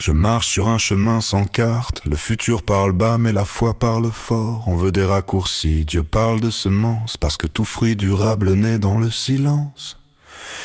Je marche sur un chemin sans carte, le futur parle bas mais la foi parle fort. On veut des raccourcis, Dieu parle de semences, parce que tout fruit durable naît dans le silence.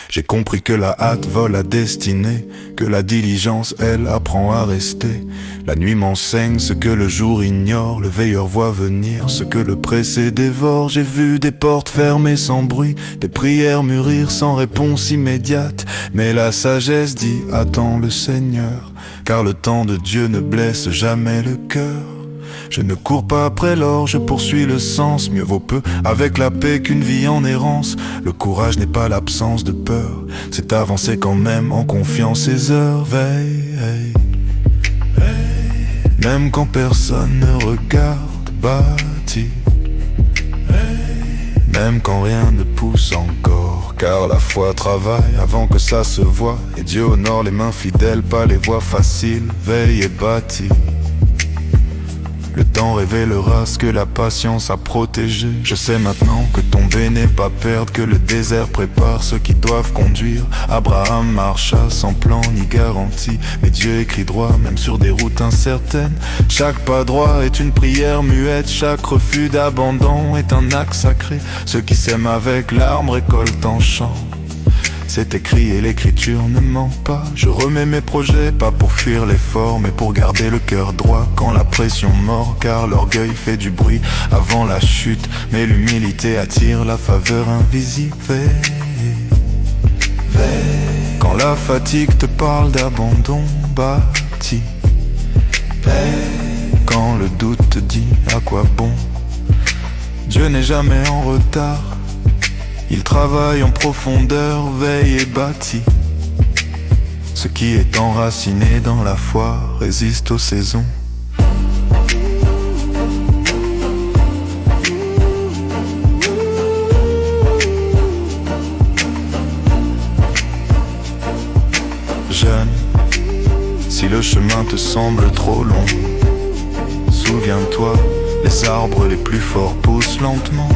J'ai compris que la hâte vole la destinée, que la diligence, elle, apprend à rester. La nuit m'enseigne ce que le jour ignore, le veilleur voit venir ce que le pressé dévore. J'ai vu des portes fermées sans bruit, des prières mûrir sans réponse immédiate. Mais la sagesse dit « Attends le Seigneur », car le temps de Dieu ne blesse jamais le cœur. Je ne cours pas après l'or, je poursuis le sens. Mieux vaut peu avec la paix qu'une vie en errance. Le courage n'est pas l'absence de peur, c'est avancer quand même en confiance ses heures. Veille, même quand personne ne regarde, bâti. Même quand rien ne pousse encore, car la foi travaille avant que ça se voie. Et Dieu honore les mains fidèles, pas les voies faciles. Veille et bâti. Le temps révélera ce que la patience a protégé. Je sais maintenant que tomber n'est pas perdre, que le désert prépare ceux qui doivent conduire. Abraham marcha sans plan ni garantie, mais Dieu écrit droit même sur des routes incertaines. Chaque pas droit est une prière muette, chaque refus d'abandon est un acte sacré. Ceux qui sèment avec larmes récoltent en chant. C'est écrit et l'écriture ne ment pas. Je remets mes projets, pas pour fuir l'effort, mais pour garder le cœur droit quand la pression mord. Car l'orgueil fait du bruit avant la chute, mais l'humilité attire la faveur invisible. Quand la fatigue te parle d'abandon, bâti. Quand le doute te dit à quoi bon. Dieu n'est jamais en retard, il travaille en profondeur, veille et bâtit. Ce qui est enraciné dans la foi résiste aux saisons. Jeune, si le chemin te semble trop long, souviens-toi, les arbres les plus forts poussent lentement.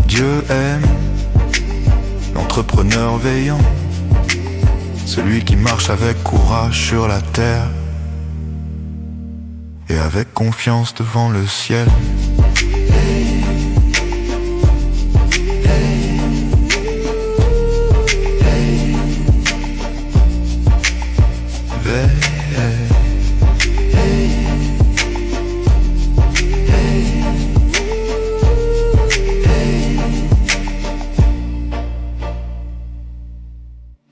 Dieu aime l'entrepreneur veillant, celui qui marche avec courage sur la terre et avec confiance devant le ciel.